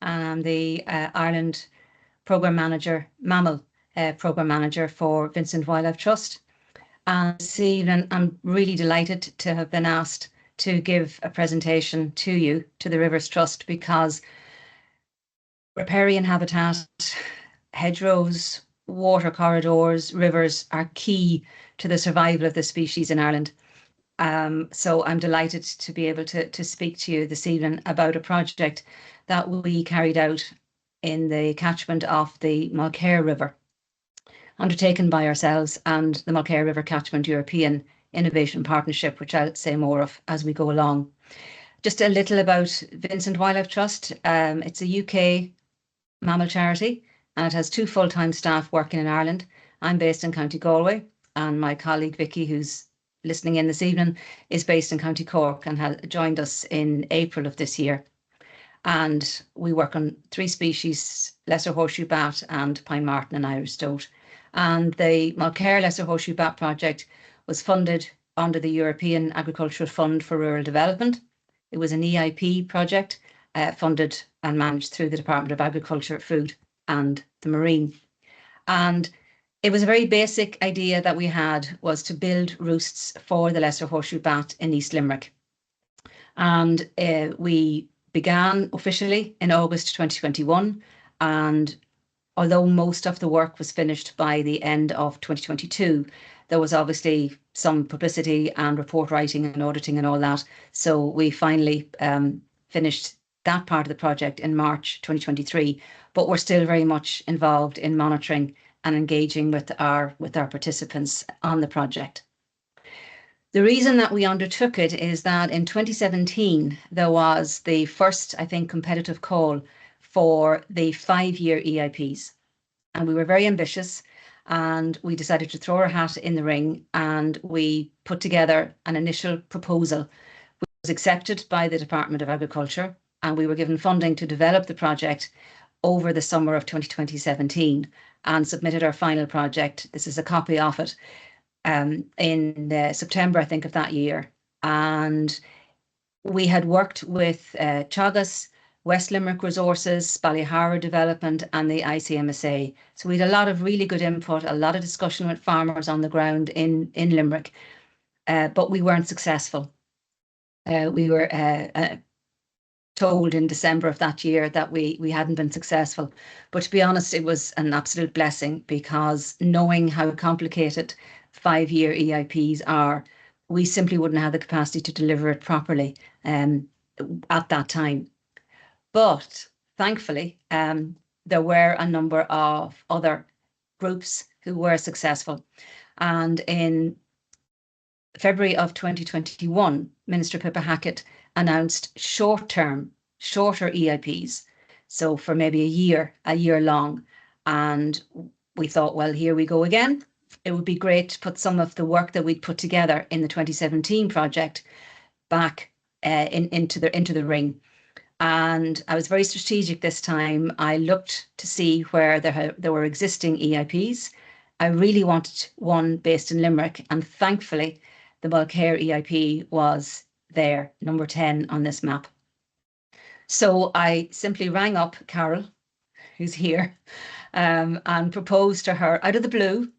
and I'm the Ireland Programme Manager, Mammal Programme Manager for Vincent Wildlife Trust. And this evening, I'm really delighted to have been asked to give a presentation to you, to the Rivers Trust, because riparian habitat, hedgerows, water corridors, rivers are key to the survival of the species in Ireland. So I'm delighted to be able to speak to you this evening about a project that we carried out in the catchment of the Mulkear River, undertaken by ourselves and the Mulkear River Catchment European Innovation Partnership, which I'll say more of as we go along. Just a little about Vincent Wildlife Trust. It's a UK mammal charity, and it has 2 full-time staff working in Ireland. I'm based in County Galway, and my colleague Vicky, who's listening in this evening, is based in County Cork and has joined us in April of this year. And we work on 3 species, Lesser Horseshoe Bat and Pine Marten and Irish Stoat. And the Mulkear Lesser Horseshoe Bat project was funded under the European Agricultural Fund for Rural Development. It was an EIP project funded and managed through the Department of Agriculture, Food and the Marine. And it was a very basic idea that we had, was to build roosts for the Lesser Horseshoe Bat in East Limerick. And we began officially in August 2021. And although most of the work was finished by the end of 2022, there was obviously some publicity and report writing and auditing and all that. So we finally finished that part of the project in March 2023, but we're still very much involved in monitoring and engaging with our participants on the project. The reason that we undertook it is that in 2017, there was the first, I think, competitive call for the 5-year EIPs. And we were very ambitious, and we decided to throw our hat in the ring, and we put together an initial proposal, which was accepted by the Department of Agriculture, and we were given funding to develop the project over the summer of 2017 and submitted our final project. This is a copy of it in September, I think, of that year. And we had worked with Teagasc, West Limerick Resources, Ballyharrow Development and the ICMSA. So we had a lot of really good input, a lot of discussion with farmers on the ground in Limerick, but we weren't successful. We were told in December of that year that we hadn't been successful. But to be honest, it was an absolute blessing, because knowing how complicated 5-year EIPs are, we simply wouldn't have the capacity to deliver it properly at that time. But thankfully, there were a number of other groups who were successful. And in February of 2021, Minister Pippa Hackett announced shorter EIPs, so for maybe a year long. And we thought, well, here we go again. It would be great to put some of the work that we'd put together in the 2017 project back into the ring. And I was very strategic this time. I looked to see where there were existing EIPs. I really wanted one based in Limerick, and thankfully the Mulkear EIP was there, number 10 on this map. So I simply rang up Carol, who's here, and proposed to her out of the blue.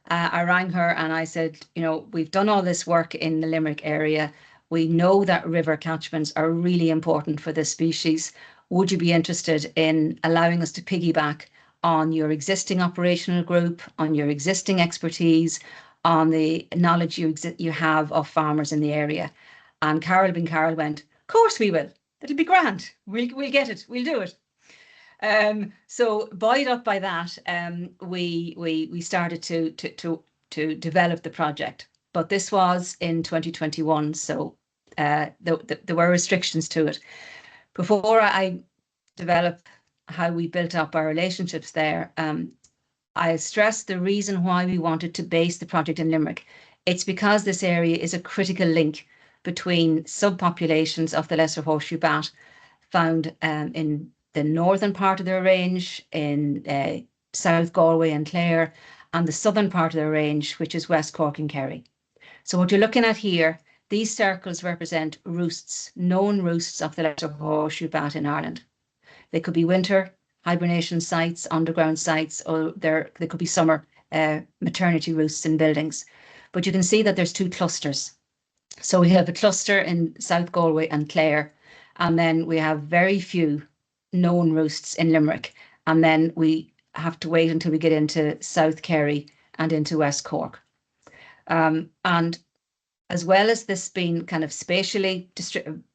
I rang her and I said, you know, we've done all this work in the Limerick area. We know that river catchments are really important for this species. Would you be interested in allowing us to piggyback on your existing operational group, on your existing expertise, on the knowledge you have of farmers in the area? And Carol went, of course we will. It'll be grand. We'll get it. We'll do it. So buoyed up by that, we started to develop the project. But this was in 2021, so there were restrictions to it. Before I develop how we built up our relationships there, I stressed the reason why we wanted to base the project in Limerick. It's because this area is a critical link between subpopulations of the Lesser Horseshoe Bat found in the northern part of their range in South Galway and Clare, and the southern part of their range, which is West Cork and Kerry. So what you're looking at here, these circles represent roosts, known roosts of the Lesser Horseshoe Bat in Ireland. They could be winter hibernation sites, underground sites, or they could be summer maternity roosts in buildings. But you can see that there's two clusters. So we have a cluster in South Galway and Clare, and then we have very few known roosts in Limerick. And then we have to wait until we get into South Kerry and into West Cork. And as well as this being kind of spatially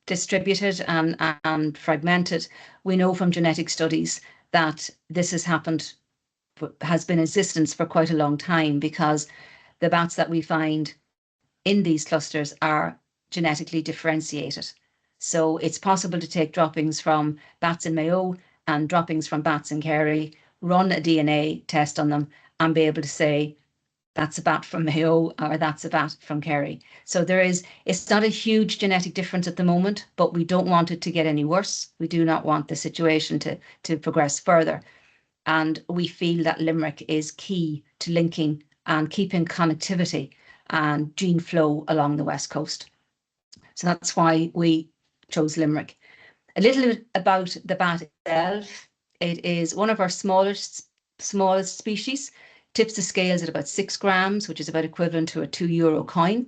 distributed and fragmented, we know from genetic studies that this has been in existence for quite a long time, because the bats that we find in these clusters are genetically differentiated. So it's possible to take droppings from bats in Mayo and droppings from bats in Kerry, run a DNA test on them, and be able to say, that's a bat from Mayo or that's a bat from Kerry. So it's not a huge genetic difference at the moment, but we don't want it to get any worse. We do not want the situation to progress further. And we feel that Limerick is key to linking and keeping connectivity and gene flow along the West Coast. So that's why we chose Limerick. A little bit about the bat itself. It is one of our smallest species. Tips the scales at about 6 grams, which is about equivalent to a €2 coin.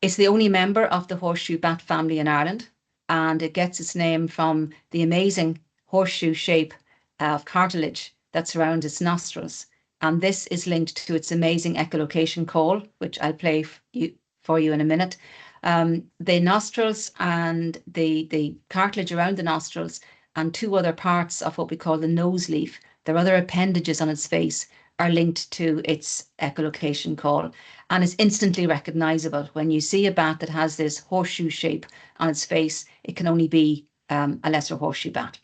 It's the only member of the horseshoe bat family in Ireland, and it gets its name from the amazing horseshoe shape of cartilage that surrounds its nostrils. And this is linked to its amazing echolocation call, which I'll play for you in a minute. The nostrils and the cartilage around the nostrils and two other parts of what we call the nose leaf, there are other appendages on its face, are linked to its echolocation call. And it's instantly recognizable. When you see a bat that has this horseshoe shape on its face, it can only be a lesser horseshoe bat.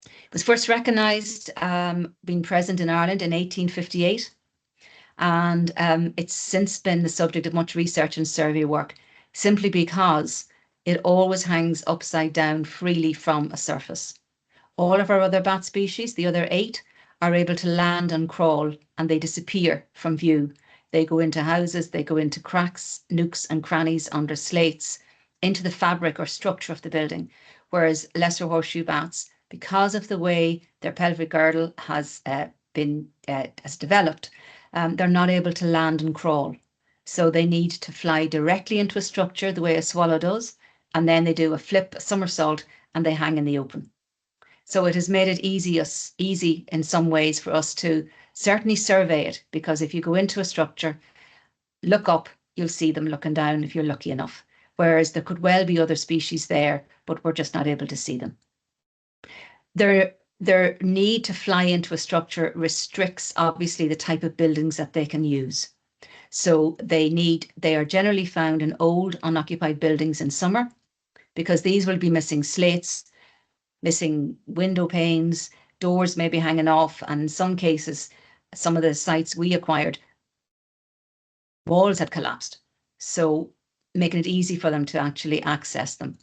It was first recognized being present in Ireland in 1858. And it's since been the subject of much research and survey work, simply because it always hangs upside down freely from a surface. All of our other bat species, the other 8, are able to land and crawl, and they disappear from view. They go into houses, they go into cracks, nooks and crannies under slates, into the fabric or structure of the building. Whereas lesser horseshoe bats, because of the way their pelvic girdle has developed, they're not able to land and crawl. So they need to fly directly into a structure the way a swallow does, and then they do a flip, a somersault, and they hang in the open. So it has made it easy in some ways for us to certainly survey it, because if you go into a structure, look up, you'll see them looking down if you're lucky enough. Whereas there could well be other species there, but we're just not able to see them. Their need to fly into a structure restricts, obviously, the type of buildings that they can use. So they are generally found in old unoccupied buildings in summer, because these will be missing slates, missing window panes, doors may be hanging off, and in some cases, some of the sites we acquired, walls had collapsed, so making it easy for them to actually access them.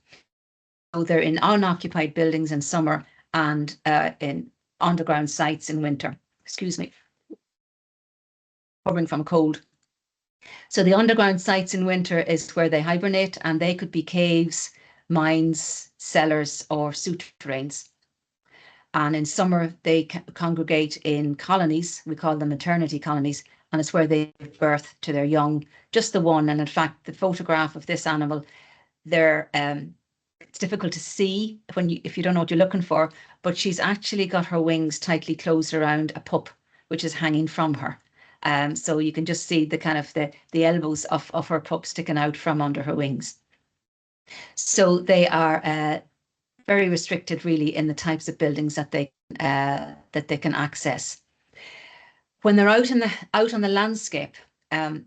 So they're in unoccupied buildings in summer and in underground sites in winter. Excuse me, recovering from a cold. So the underground sites in winter is where they hibernate, and they could be caves, mines, cellars, or souterrains. And in summer, they congregate in colonies. We call them maternity colonies, and it's where they give birth to their young, just the one. And in fact, the photograph of this animal, it's difficult to see if you don't know what you're looking for, but she's actually got her wings tightly closed around a pup, which is hanging from her. So you can just see the kind of the elbows of her pup sticking out from under her wings. So they are very restricted, really, in the types of buildings that they can access. When they're out on the landscape,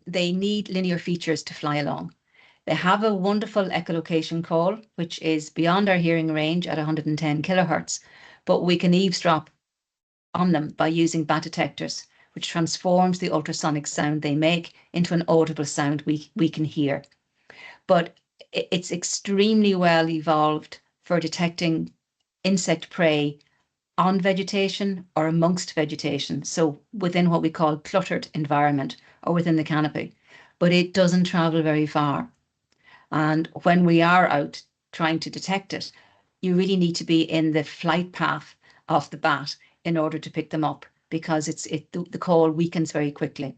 they need linear features to fly along. They have a wonderful echolocation call, which is beyond our hearing range at 110 kilohertz, but we can eavesdrop on them by using bat detectors, which transforms the ultrasonic sound they make into an audible sound we can hear. But it's extremely well evolved for detecting insect prey on vegetation or amongst vegetation, so within what we call cluttered environment or within the canopy, but it doesn't travel very far. And when we are out trying to detect it, you really need to be in the flight path of the bat in order to pick them up, because the call weakens very quickly.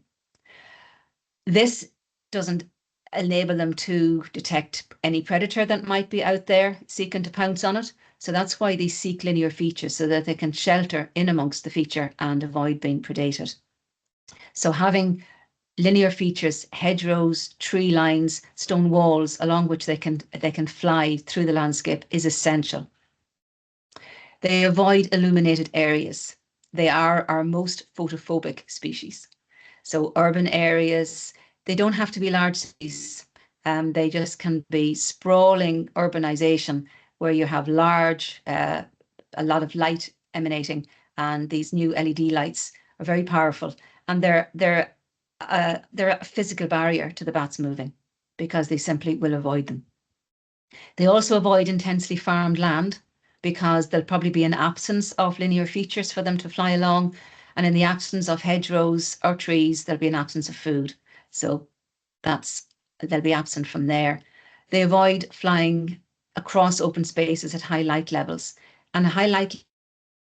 This doesn't enable them to detect any predator that might be out there seeking to pounce on it. So that's why they seek linear features, so that they can shelter in amongst the feature and avoid being predated. So having linear features, hedgerows, tree lines, stone walls, along which they can fly through the landscape, is essential. They avoid illuminated areas. They are our most photophobic species. So urban areas, they don't have to be large cities. They just can be sprawling urbanization where you have large, a lot of light emanating, and these new LED lights are very powerful, and they're a physical barrier to the bats moving, because they simply will avoid them. They also avoid intensely farmed land, because there'll probably be an absence of linear features for them to fly along. And in the absence of hedgerows or trees, there'll be an absence of food. So they'll be absent from there. They avoid flying across open spaces at high light levels. And high light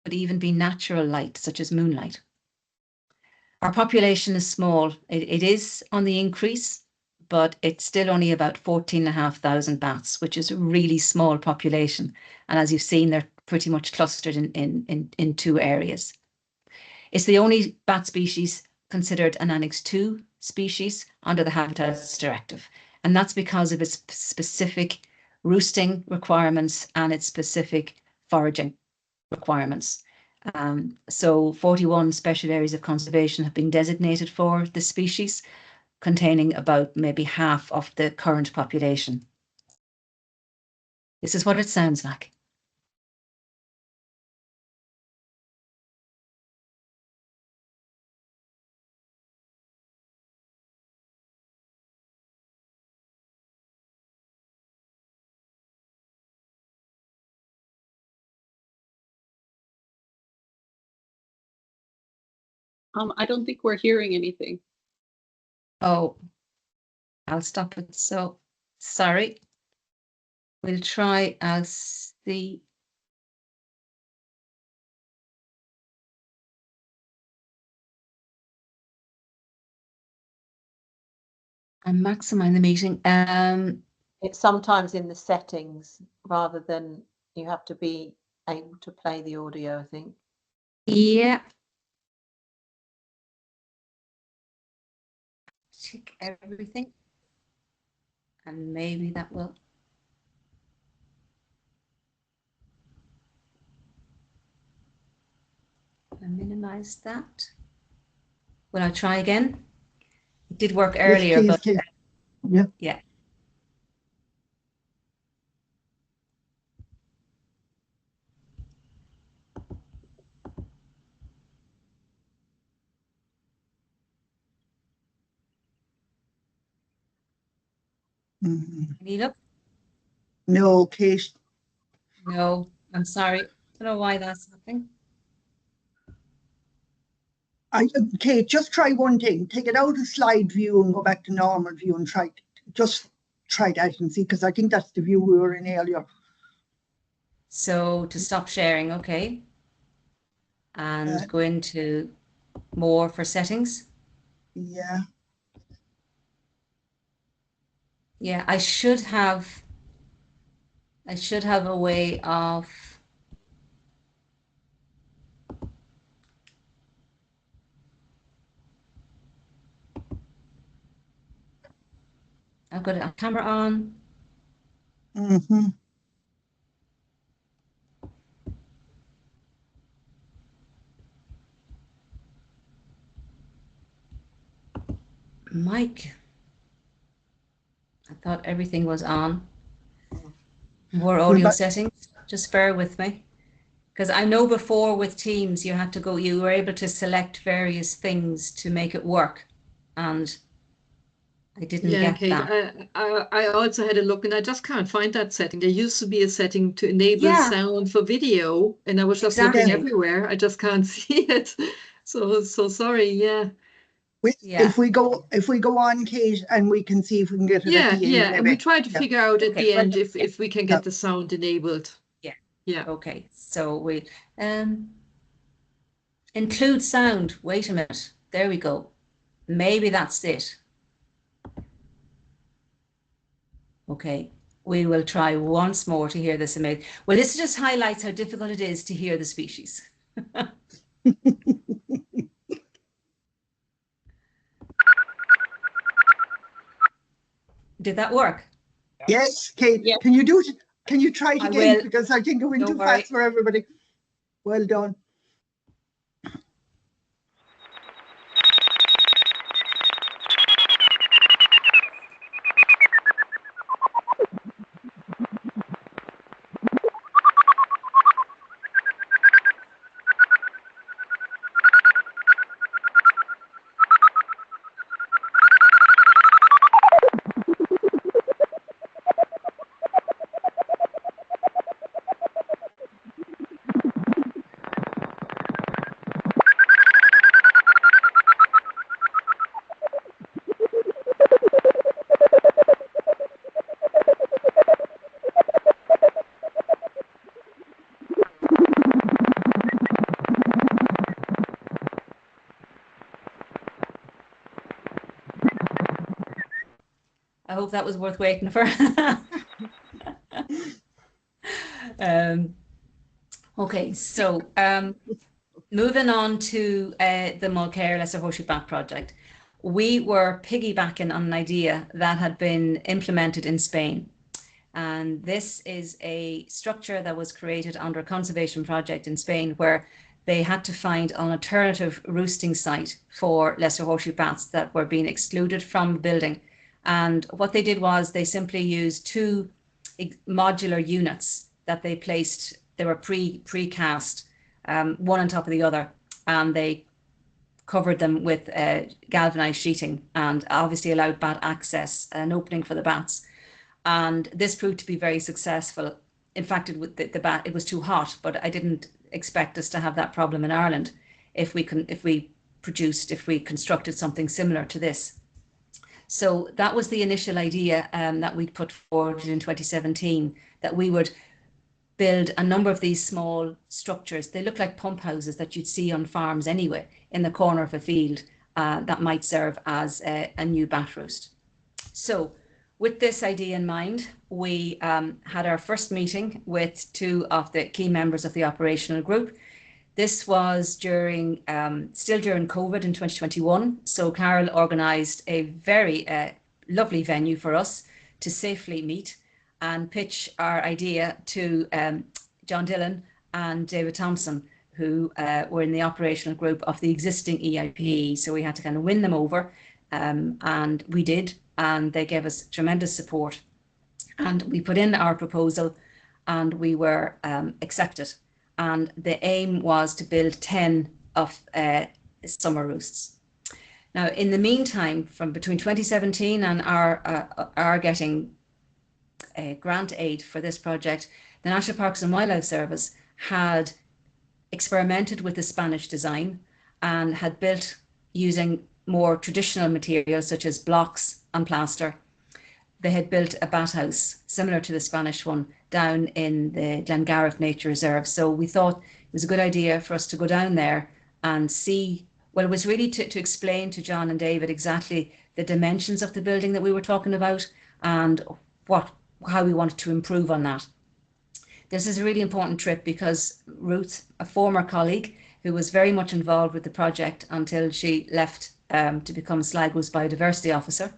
would even be natural light, such as moonlight. Our population is small. It is on the increase, but it's still only about 14,500 bats, which is a really small population. And as you've seen, they're pretty much clustered in two areas. It's the only bat species considered an Annex II species under the Habitats Directive. And that's because of its specific roosting requirements and its specific foraging requirements. So 41 special areas of conservation have been designated for this species, containing about maybe half of the current population. This is what it sounds like. I don't think we're hearing anything. Oh, I'll stop it. So sorry. We'll try. I'll see. I'm maximizing the meeting. It's sometimes in the settings rather than you have to be able to play the audio, I think. Yeah. Check everything. And maybe that will. I minimize that. Will I try again? It did work earlier, yes, but please, yeah. Yeah. Mhm. Can you look? No, Kate. No, I'm sorry. I don't know why that's happening. Kate, just try one thing. Take it out of slide view and go back to normal view and just try that and see, because I think that's the view we were in earlier. So to stop sharing, okay. And go into more for settings. Yeah. Yeah, I should have a way of I've got a camera on. Mm-hmm. Mic. I thought everything was on. More audio settings. Just bear with me. Because I know before with Teams, you were able to select various things to make it work. And I didn't get Kate, that. I also had a look, and I just can't find that setting. There used to be a setting to enable sound for video, and I was just looking everywhere. I just can't see it. So sorry. Yeah. If we go on, Kate, and we can see if we can get it at the end. And we try to figure out at the end if we can get the sound enabled. Yeah, Yeah. Okay, so we include sound. Wait a minute. There we go. Maybe that's it. Okay, we will try once more to hear this image. Well, this just highlights how difficult it is to hear the species. Did that work? Yes, Kate. Yeah. Can you do it? Can you try it I again? will. Because I think it went Don't too worry. fast for everybody. Well done. I hope that was worth waiting for. Okay, so moving on to the Mulkear Lesser Horseshoe Bat project. We were piggybacking on an idea that had been implemented in Spain. And this is a structure that was created under a conservation project in Spain where they had to find an alternative roosting site for lesser horseshoe bats that were being excluded from the building. And what they did was they simply used two modular units that they placed. They were precast, one on top of the other, and they covered them with galvanized sheeting and obviously allowed bat access, an opening for the bats. And this proved to be very successful. In fact, the bat, it was too hot, but I didn't expect us to have that problem in Ireland if we constructed something similar to this. So that was the initial idea that we put forward in 2017, that we would build a number of these small structures. They look like pump houses that you'd see on farms anyway, in the corner of a field, that might serve as a new bat roost. So with this idea in mind, we had our first meeting with two of the key members of the operational group. This was still during COVID in 2021. So Carol organised a very lovely venue for us to safely meet and pitch our idea to John Dillon and David Thompson, who were in the operational group of the existing EIP. So we had to kind of win them over, and we did, and they gave us tremendous support. And we put in our proposal and we were accepted. And the aim was to build 10 of summer roosts. Now, in the meantime, from between 2017 and our getting grant aid for this project, the National Parks and Wildlife Service had experimented with the Spanish design and had built using more traditional materials such as blocks and plaster. They had built a bat house similar to the Spanish one down in the Glengarriff Nature Reserve. So we thought it was a good idea for us to go down there and see. Well, it was really to explain to John and David exactly the dimensions of the building that we were talking about and how we wanted to improve on that. This is a really important trip because Ruth, a former colleague who was very much involved with the project until she left to become Sligo's biodiversity officer,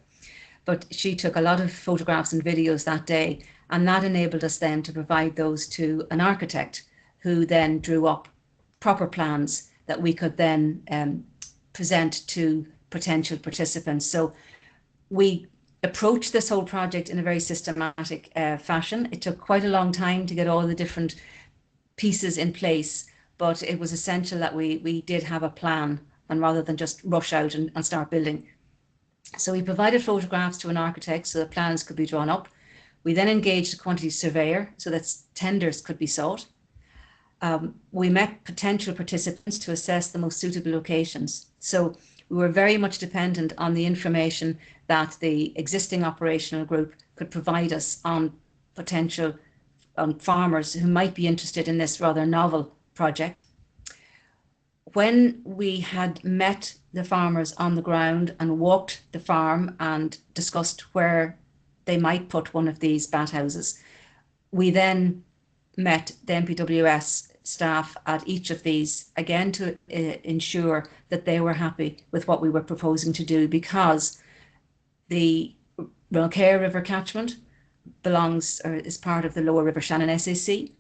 but she took a lot of photographs and videos that day, and that enabled us then to provide those to an architect who then drew up proper plans that we could then present to potential participants. So we approached this whole project in a very systematic fashion. It took quite a long time to get all the different pieces in place, but it was essential that we did have a plan, and rather than just rush out and start building. So we provided photographs to an architect so the plans could be drawn up. We then engaged a quantity surveyor so that tenders could be sought. We met potential participants to assess the most suitable locations. So we were very much dependent on the information that the existing operational group could provide us on potential on farmers who might be interested in this rather novel project. When we had met the farmers on the ground and walked the farm and discussed where they might put one of these bat houses, we then met the MPWS staff at each of these, again to ensure that they were happy with what we were proposing to do, because the Mulkear River Catchment belongs or is part of the Lower River Shannon SAC.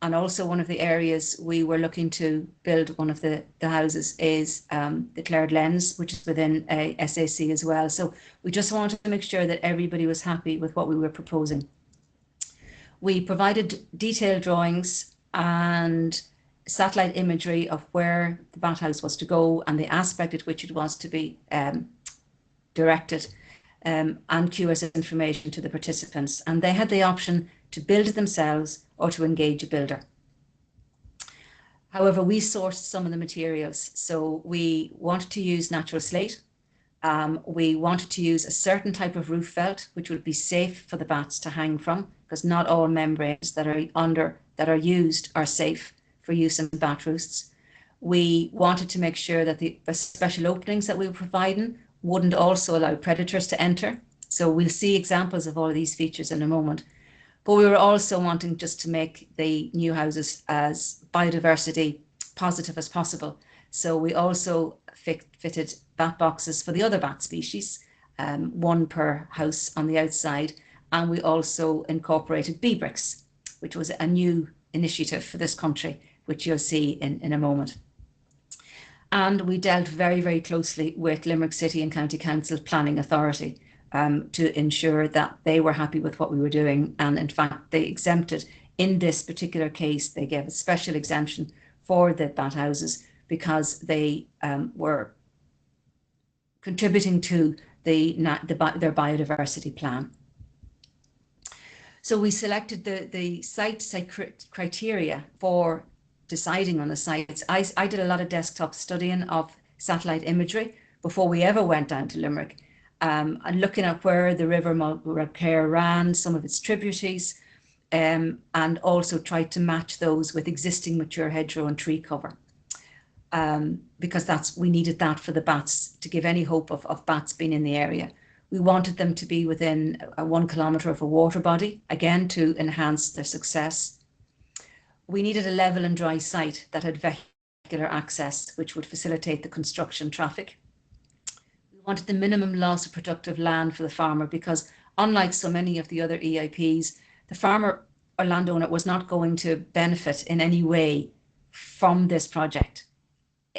And also one of the areas we were looking to build one of the houses is the Clare Lens, which is within a SAC as well. So we just wanted to make sure that everybody was happy with what we were proposing. We provided detailed drawings and satellite imagery of where the bat house was to go and the aspect at which it was to be directed, and QS information to the participants. And they had the option to build it themselves or to engage a builder. However, we sourced some of the materials. So we wanted to use natural slate. We wanted to use a certain type of roof felt, which would be safe for the bats to hang from, because not all membranes that are used are safe for use in bat roosts. We wanted to make sure that the special openings that we were providing wouldn't also allow predators to enter. So we'll see examples of all of these features in a moment. But we were also wanting just to make the new houses as biodiversity positive as possible. So we also fitted bat boxes for the other bat species, one per house on the outside. And we also incorporated bee bricks, which was a new initiative for this country, which you'll see in a moment. And we dealt very, very closely with Limerick City and County Council Planning Authority to ensure that they were happy with what we were doing. And in fact, they exempted, in this particular case, they gave a special exemption for the bat houses because they were contributing to their biodiversity plan. So we selected the site criteria for deciding on the sites. I did a lot of desktop studying of satellite imagery before we ever went down to Limerick, and looking at where the River Mulkear ran, some of its tributaries, and also tried to match those with existing mature hedgerow and tree cover, because we needed that for the bats to give any hope of bats being in the area. We wanted them to be within 1 kilometre of a water body, again to enhance their success. We needed a level and dry site that had vehicular access, which would facilitate the construction traffic. We wanted the minimum loss of productive land for the farmer, because unlike so many of the other EIPs, the farmer or landowner was not going to benefit in any way from this project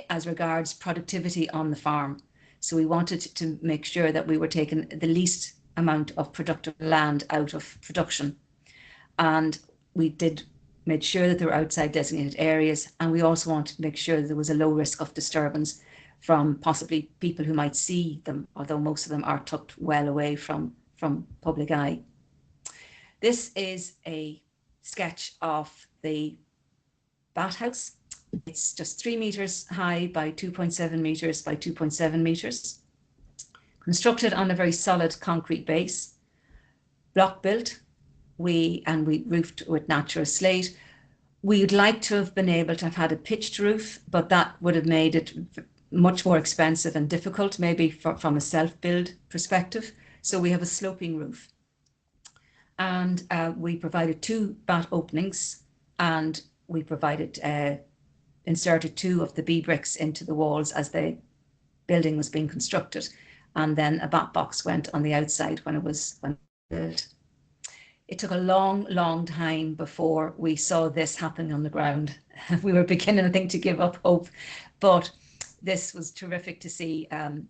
as regards productivity on the farm. So we wanted to make sure that we were taking the least amount of productive land out of production. And we made sure that there were outside designated areas. And we also wanted to make sure that there was a low risk of disturbance from possibly people who might see them, although most of them are tucked well away from public eye. This is a sketch of the bat house. It's just 3 meters high by 2.7 meters by 2.7 meters, constructed on a very solid concrete base, block built. We roofed with natural slate. We'd like to have been able to have had a pitched roof, but that would have made it much more expensive and difficult, maybe from a self-build perspective. So we have a sloping roof. And we provided 2 bat openings, and we provided inserted 2 of the bee bricks into the walls as the building was being constructed, and then a bat box went on the outside when it was built. It took a long time before we saw this happening on the ground. We were beginning, I think, to give up hope, but this was terrific to see. And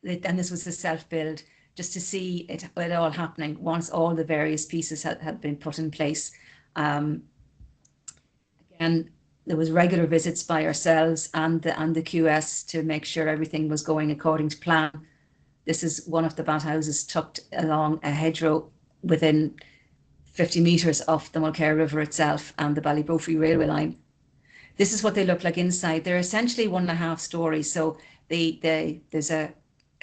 this was the self-build, just to see it all happening once all the various pieces had been put in place. Again, there was regular visits by ourselves and the QS to make sure everything was going according to plan. This is one of the bat houses tucked along a hedgerow within 50 metres of the Mulkear River itself and the Ballybrophy railway line. This is what they look like inside. They're essentially 1.5 stories. So there's a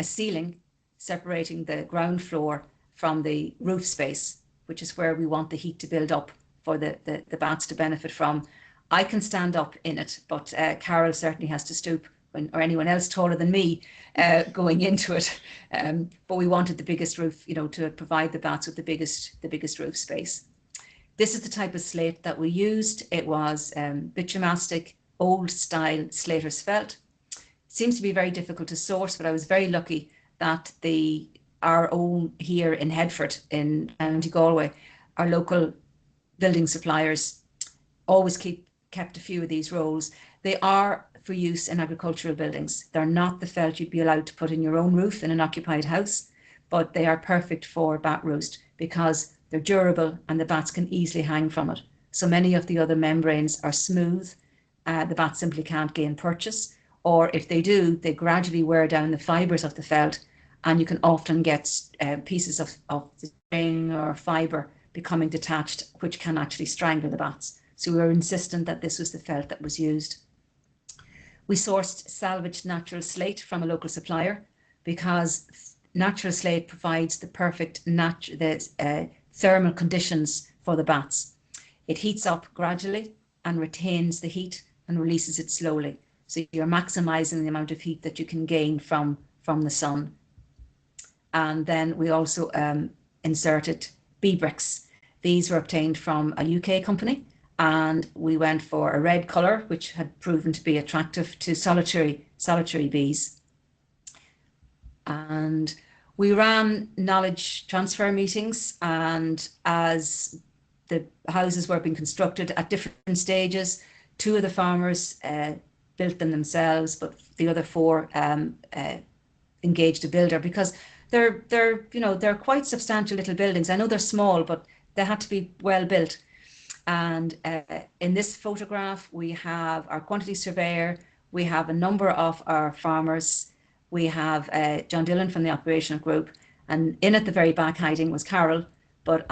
ceiling separating the ground floor from the roof space, which is where we want the heat to build up for the bats to benefit from. I can stand up in it, but Carol certainly has to stoop, or anyone else taller than me going into it. But we wanted the biggest roof, to provide the bats with the biggest roof space. This is the type of slate that we used. It was bitumastic, old style Slater's felt. Seems to be very difficult to source, but I was very lucky that our own here in Headford in County Galway, our local building suppliers always kept a few of these rolls. They are for use in agricultural buildings. They're not the felt you'd be allowed to put in your own roof in an occupied house, but they are perfect for bat roost because they're durable and the bats can easily hang from it. So many of the other membranes are smooth. The bats simply can't gain purchase, or if they do, they gradually wear down the fibres of the felt, and you can often get pieces of the string or fibre becoming detached, which can actually strangle the bats. So we were insistent that this was the felt that was used. We sourced salvaged natural slate from a local supplier because natural slate provides the perfect thermal conditions for the bats. It heats up gradually and retains the heat and releases it slowly. So you're maximizing the amount of heat that you can gain from the sun. And then we also inserted bee bricks. These were obtained from a UK company, and we went for a red colour, which had proven to be attractive to solitary bees. And we ran knowledge transfer meetings, and as the houses were being constructed at different stages, 2 of the farmers built them themselves, but the other 4 engaged a builder because they're quite substantial little buildings. I know they're small, but they had to be well built. And in this photograph, we have our quantity surveyor, we have a number of our farmers, we have John Dillon from the operational group, and in at the very back hiding was Carol. But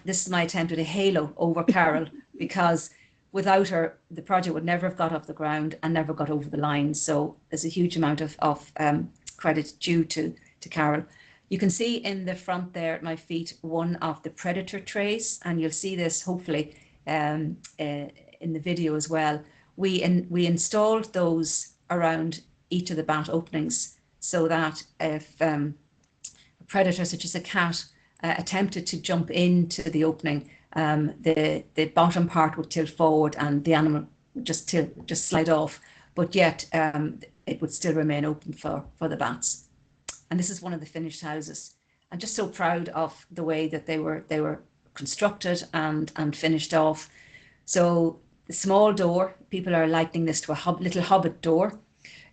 this is my attempt at a halo over Carol because without her, the project would never have got off the ground and never got over the line. So there's a huge amount of credit due to Carol. You can see in the front there at my feet one of the predator trays, and you'll see this hopefully in the video as well. We installed those around each of the bat openings so that if a predator such as a cat attempted to jump into the opening, the bottom part would tilt forward and the animal would just slide off, but yet it would still remain open for the bats. And this is one of the finished houses. I'm just so proud of the way that they were constructed and finished off. So the small door, people are likening this to a little hobbit door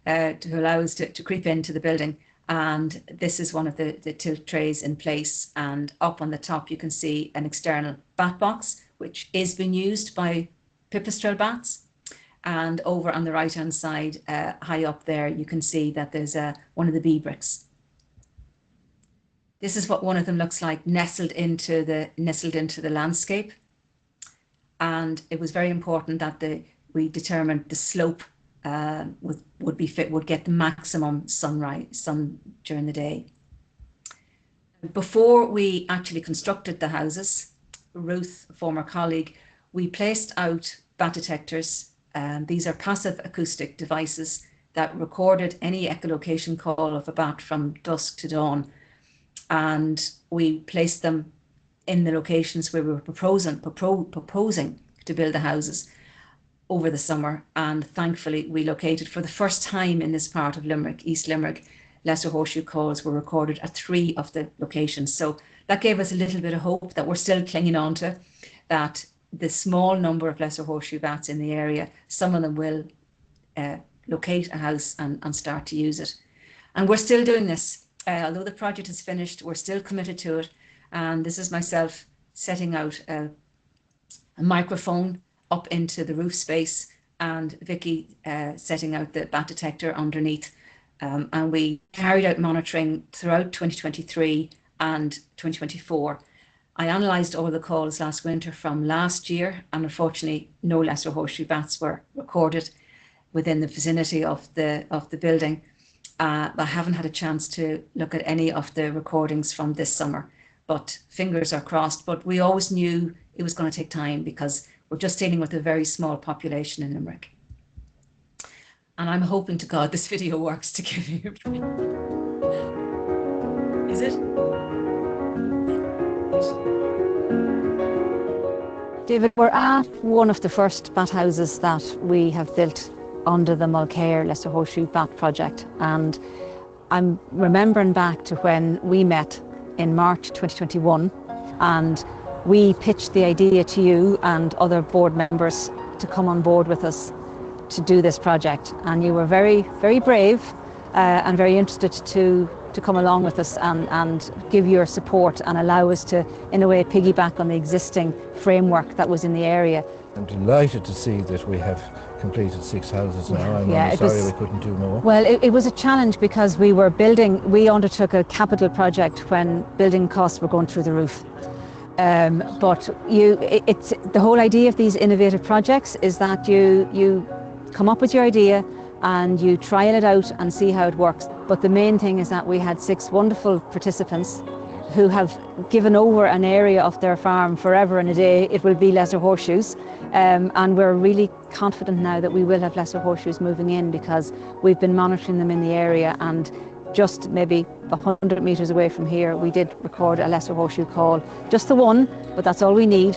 to allow us to creep into the building. And this is one of the tilt trays in place. And up on the top, you can see an external bat box, which is being used by pipistrelle bats. And over on the right-hand side, high up there, you can see that there's one of the bee bricks. This is what one of them looks like, nestled into the landscape. And it was very important that we determined the slope would get the maximum sun during the day. Before we actually constructed the houses, Ruth, a former colleague, we placed out bat detectors. These are passive acoustic devices that recorded any echolocation call of a bat from dusk to dawn. And we placed them in the locations where we were proposing to build the houses over the summer. And thankfully, we located for the first time in this part of Limerick, East Limerick, Lesser Horseshoe calls were recorded at 3 of the locations. So that gave us a little bit of hope that we're still clinging on to, that the small number of Lesser Horseshoe bats in the area, some of them will locate a house and start to use it. And we're still doing this. Although the project is finished, we're still committed to it. And this is myself setting out a microphone up into the roof space, and Vicky setting out the bat detector underneath. And we carried out monitoring throughout 2023 and 2024. I analysed all the calls last winter from last year, and unfortunately no Lesser Horseshoe bats were recorded within the vicinity of the building. I haven't had a chance to look at any of the recordings from this summer, but fingers are crossed. But we always knew it was going to take time because we're just dealing with a very small population in Limerick. And I'm hoping to God this video works to give you. Is it? David, we're at one of the first bat houses that we have built under the Mulkear Lesser Horseshoe Bat project, and I'm remembering back to when we met in March 2021, and we pitched the idea to you and other board members to come on board with us to do this project, and you were very, very brave and very interested to come along with us and give your support and allow us to, in a way, piggyback on the existing framework that was in the area. I'm delighted to see that we have completed 6 houses now. I'm only sorry we couldn't do more. Well, it was a challenge because we undertook a capital project when building costs were going through the roof. But it's the whole idea of these innovative projects is that you come up with your idea and you trial it out and see how it works. But the main thing is that we had 6 wonderful participants who have given over an area of their farm forever and a day. It will be lesser horseshoes, and we're really confident now that we will have lesser horseshoes moving in because we've been monitoring them in the area, and just maybe 100 metres away from here we did record a lesser horseshoe call. Just the one, but that's all we need.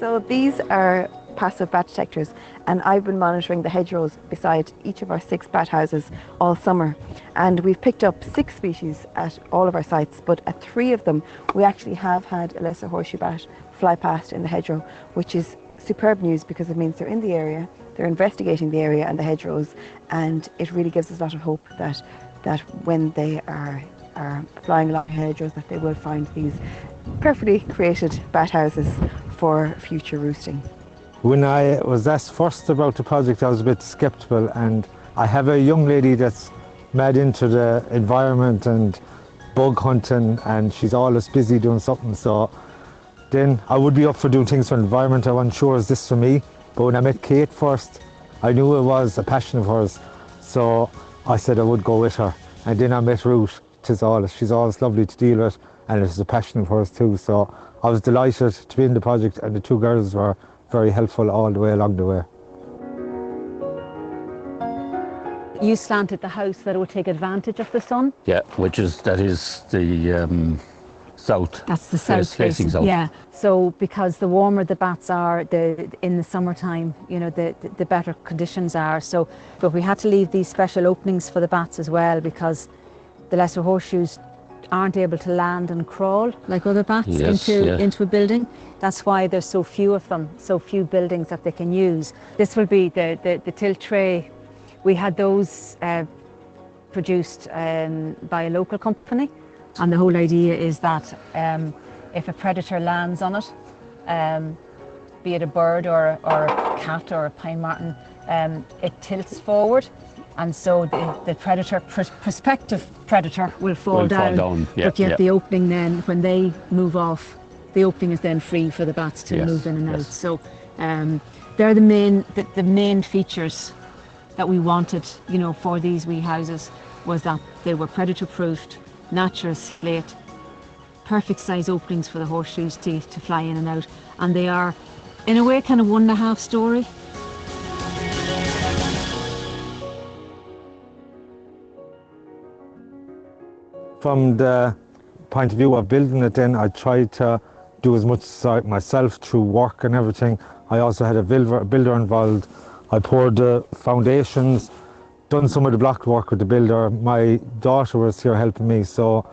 So these are passive bat detectors, and I've been monitoring the hedgerows beside each of our 6 bat houses all summer, and we've picked up 6 species at all of our sites, but at 3 of them we actually have had a lesser horseshoe bat fly past in the hedgerow, which is superb news because it means they're in the area, they're investigating the area and the hedgerows, and it really gives us a lot of hope that when they are flying along hedgerows that they will find these perfectly created bat houses for future roosting. When I was asked first about the project, I was a bit sceptical, and I have a young lady that's mad into the environment and bug hunting, and she's always busy doing something, so then I would be up for doing things for the environment. I wasn't sure, is this for me? But when I met Kate first, I knew it was a passion of hers, so I said I would go with her. And then I met Ruth. She's always lovely to deal with, and it's a passion of hers too, so I was delighted to be in the project, and the 2 girls were very helpful all the way along the way. You slanted the house that it would take advantage of the sun? Yeah, that is the south. That's the south facing south. Yeah, so because the warmer the bats are in the summertime, the better conditions are. So, but we had to leave these special openings for the bats as well because the lesser horseshoes aren't able to land and crawl like other bats into a building. That's why there's so few of them, so few buildings that they can use. This will be the tilt tray. We had those produced by a local company, and the whole idea is that if a predator lands on it, be it a bird or a cat or a pine marten, it tilts forward. And so the predator, prospective predator, will fall down. Yeah, but yet the opening then, when they move off, the opening is then free for the bats to move in and out. So they're the main features that we wanted, for these wee houses, was that they were predator proofed, natural slate, perfect size openings for the horseshoes to fly in and out. And they are, in a way, kind of 1.5 story. From the point of view of building it, then I tried to do as much myself through work and everything. I also had a builder involved. I poured the foundations, done some of the block work with the builder. My daughter was here helping me, so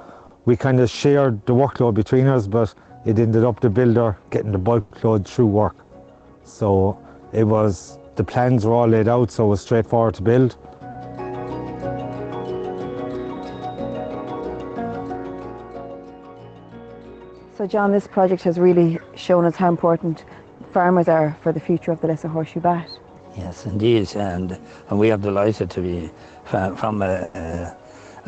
we kind of shared the workload between us, but it ended up the builder getting the bulk load through work. So the plans were all laid out, so it was straightforward to build. So John, this project has really shown us how important farmers are for the future of the lesser horseshoe bat. Yes, indeed, and we are delighted to be, from a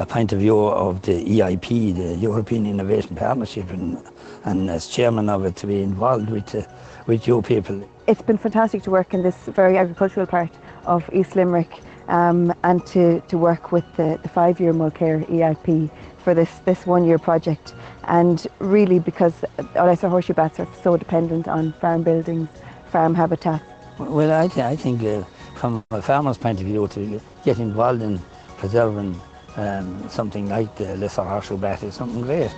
point of view of the EIP, the European Innovation Partnership, and as chairman of it, to be involved with you people. It's been fantastic to work in this very agricultural part of East Limerick, and to work with the 5-year Mulkear EIP for this 1-year project. And really, because lesser horseshoe bats are so dependent on farm buildings, farm habitats. Well, I think from a farmer's point of view, to get involved in preserving something like the lesser horseshoe bat is something great.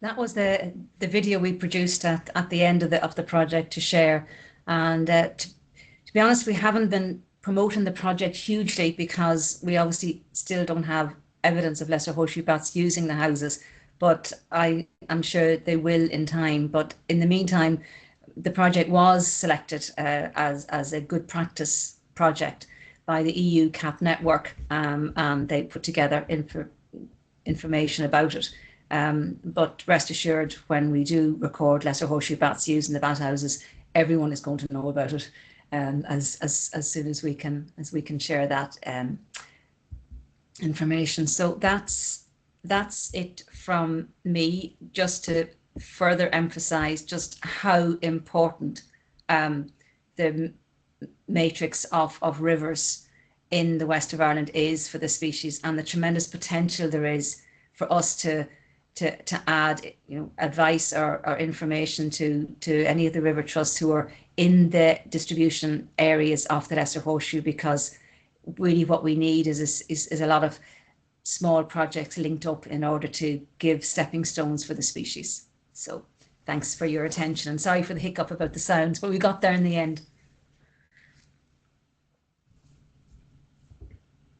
That was the video we produced at the end of the project to share. And to be honest, we haven't been promoting the project hugely because we obviously still don't have evidence of lesser horseshoe bats using the houses, but I am sure they will in time. But in the meantime, the project was selected as a good practice project by the EU CAP network, and they put together information about it. But rest assured, when we do record lesser horseshoe bats using the bat houses, everyone is going to know about it as soon as we can share that information. So that's it from me, just to further emphasize just how important the matrix of rivers in the west of Ireland is for the species, and the tremendous potential there is for us to add, advice or information to any of the river trusts who are in the distribution areas of the lesser horseshoe, because really what we need is a lot of small projects linked up in order to give stepping stones for the species. So thanks for your attention, and sorry for the hiccup about the sounds, but we got there in the end.